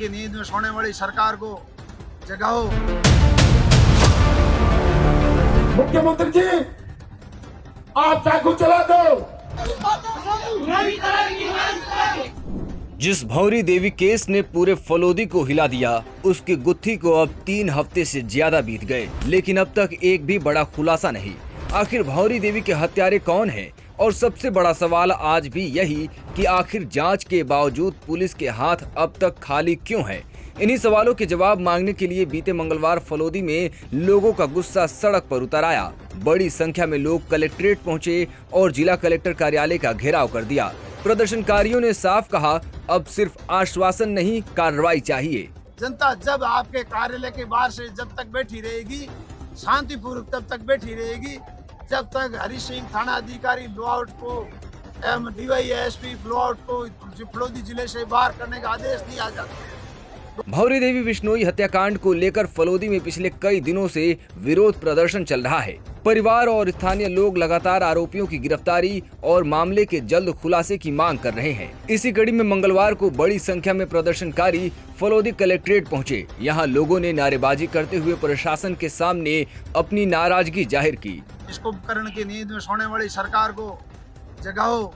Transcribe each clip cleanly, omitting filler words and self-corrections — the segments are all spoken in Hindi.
की नींद में सोने वाली सरकार को जगाओ। मुख्यमंत्री जी, आप चाकू चला दो। जिस भंवरी देवी केस ने पूरे फलोदी को हिला दिया, उसकी गुत्थी को अब 3 हफ्ते से ज्यादा बीत गए, लेकिन अब तक एक भी बड़ा खुलासा नहीं। आखिर भंवरी देवी के हत्यारे कौन हैं? और सबसे बड़ा सवाल आज भी यही कि आखिर जांच के बावजूद पुलिस के हाथ अब तक खाली क्यों है? इन्हीं सवालों के जवाब मांगने के लिए बीते मंगलवार फलोदी में लोगों का गुस्सा सड़क पर उतर आया। बड़ी संख्या में लोग कलेक्ट्रेट पहुंचे और जिला कलेक्टर कार्यालय का घेराव कर दिया। प्रदर्शनकारियों ने साफ कहा, अब सिर्फ आश्वासन नहीं, कार्रवाई चाहिए। जनता जब आपके कार्यालय के बाहर से जब तक बैठी रहेगी, शांतिपूर्वक तब तक बैठी रहेगी, जब तक हरि सिंह थाना अधिकारी ब्लॉआउट को DYSP ब्लॉआउट को फलोदी जिले से बाहर करने का आदेश दिया जाता। भंवरी देवी बिश्नोई हत्याकांड को लेकर फलोदी में पिछले कई दिनों से विरोध प्रदर्शन चल रहा है। परिवार और स्थानीय लोग लगातार आरोपियों की गिरफ्तारी और मामले के जल्द खुलासे की मांग कर रहे हैं। इसी कड़ी में मंगलवार को बड़ी संख्या में प्रदर्शनकारी फलोदी कलेक्ट्रेट पहुंचे। यहां लोगों ने नारेबाजी करते हुए प्रशासन के सामने अपनी नाराजगी जाहिर की। इस कुंभकर्ण की नींद में सोने वाली सरकार को जगाओ,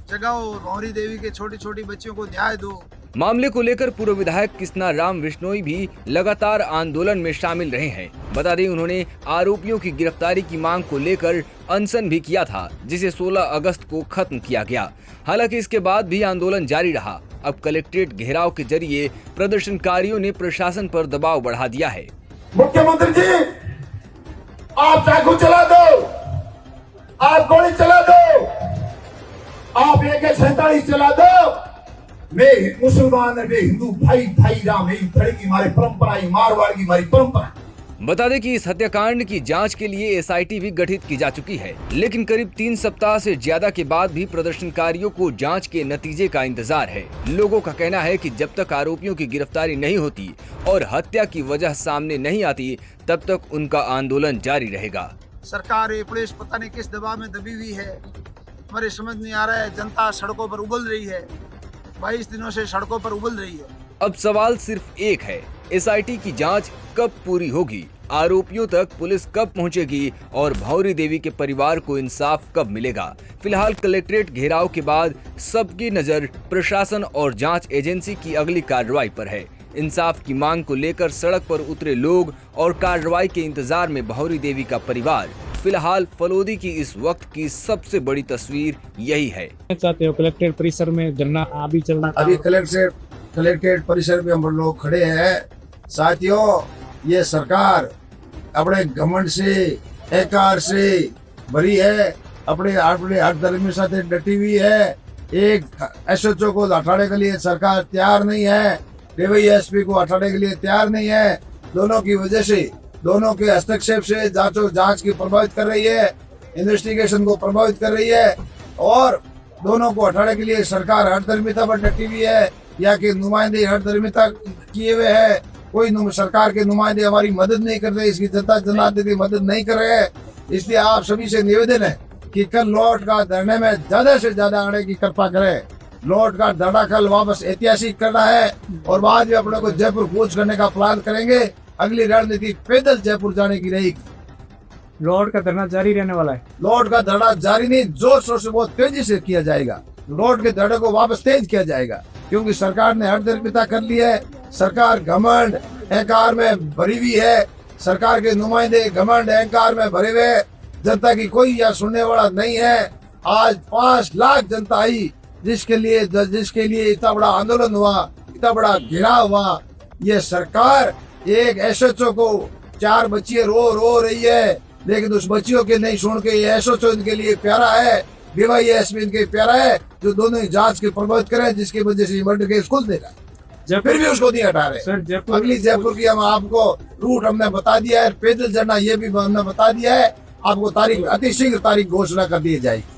जगाओ। भंवरी देवी के छोटी छोटी बच्चियों को न्याय दो। मामले को लेकर पूर्व विधायक कृष्णा राम बिश्नोई भी लगातार आंदोलन में शामिल रहे हैं। बता दें, उन्होंने आरोपियों की गिरफ्तारी की मांग को लेकर अनशन भी किया था, जिसे 16 अगस्त को खत्म किया गया। हालांकि इसके बाद भी आंदोलन जारी रहा। अब कलेक्ट्रेट घेराव के जरिए प्रदर्शनकारियों ने प्रशासन पर दबाव बढ़ा दिया है। मुख्यमंत्री जी, आप चाकू चला दो, आप गोली चला दो, आप AK-47 चला दो। मैं मुसलमान है, मैं हिंदू, भाई भाई राम है, की हमारी परंपरा, मारवाड़ की हमारी परंपरा। बता दें कि इस हत्याकांड की जांच के लिए SIT भी गठित की जा चुकी है, लेकिन करीब 3 सप्ताह से ज्यादा के बाद भी प्रदर्शनकारियों को जांच के नतीजे का इंतजार है। लोगों का कहना है कि जब तक आरोपियों की गिरफ्तारी नहीं होती और हत्या की वजह सामने नहीं आती, तब तक उनका आंदोलन जारी रहेगा। सरकार ये पुलिस पता नहीं किस दबाव में दबी हुई है, हमारे समझ नहीं आ रहा है। जनता सड़कों पर उबल रही है, 22 दिनों से सड़कों पर उबल रही है। अब सवाल सिर्फ एक है, SIT की जांच कब पूरी होगी, आरोपियों तक पुलिस कब पहुंचेगी और भंवरी देवी के परिवार को इंसाफ कब मिलेगा? फिलहाल कलेक्ट्रेट घेराव के बाद सबकी नजर प्रशासन और जांच एजेंसी की अगली कार्रवाई पर है। इंसाफ की मांग को लेकर सड़क पर उतरे लोग और कार्रवाई के इंतजार में भंवरी देवी का परिवार। फिलहाल फलोदी की इस वक्त की सबसे बड़ी तस्वीर यही है। चाहते हो कलेक्ट्रेट परिसर में धरना अभी चल रहा है। अभी कलेक्ट्रेट परिसर में हम लोग खड़े हैं। साथियों, ये सरकार अपने घमंड से, अहंकार से भरी है, अपने हर धर्म के साथ डटी हुई है। एक SHO को हटाने के लिए सरकार तैयार नहीं है, DYSP को हटाने के लिए तैयार नहीं है। दोनों की वजह से, दोनों के हस्तक्षेप से जांच की प्रभावित कर रही है, इन्वेस्टिगेशन को प्रभावित कर रही है और दोनों को हटाने के लिए सरकार हर धर्मिता पर डटी हुई है। या कि नुमाइंदे हर धर्मिता किए हुए है, कोई सरकार के नुमाइंदे हमारी मदद नहीं कर रहे, इसकी जनता जनार्दन मदद नहीं कर रहे हैं। इसलिए आप सभी से निवेदन है कि कल लॉर्ड का धरने में ज्यादा से ज्यादा आने की कृपा करें। लॉर्ड का धरना कल वापस ऐतिहासिक करना है और बाद में अपने को जयपुर कूच करने का प्लान करेंगे। अगली रणनीति पैदल जयपुर जाने की रहेगी। लॉर्ड का धरना जारी रहने वाला है। लॉर्ड का धरना जारी नहीं, जोर शोर से बहुत तेजी से किया जाएगा। लॉर्ड के धरने को वापस तेज किया जाएगा, क्योंकि सरकार ने हर धर्मिता कर ली है। सरकार घमंड अहंकार में भरी हुई है। सरकार के नुमाइंदे घमंड अहंकार में भरे हुए, जनता की कोई यहाँ सुनने वाला नहीं है। आज 5 लाख जनता आई, जिसके लिए इतना बड़ा आंदोलन हुआ, इतना बड़ा घेराव हुआ। ये सरकार एक SHO को 4 बच्चियां रो रही है, लेकिन उस बच्चियों के नहीं सुन के ये SHO इनके लिए प्यारा है, DYSP इनके प्यारा है, जो दोनों ही जांच के प्रभावित करे, जिसकी वजह से मर्डर केस खुल देगा। फिर भी उसको नहीं हटा रहे। अगली जयपुर की हम आपको रूट हमने बता दिया है, पैदल चलना ये भी हमने बता दिया है। आपको तारीख अति शीघ्र तारीख घोषणा कर दी जाएगी।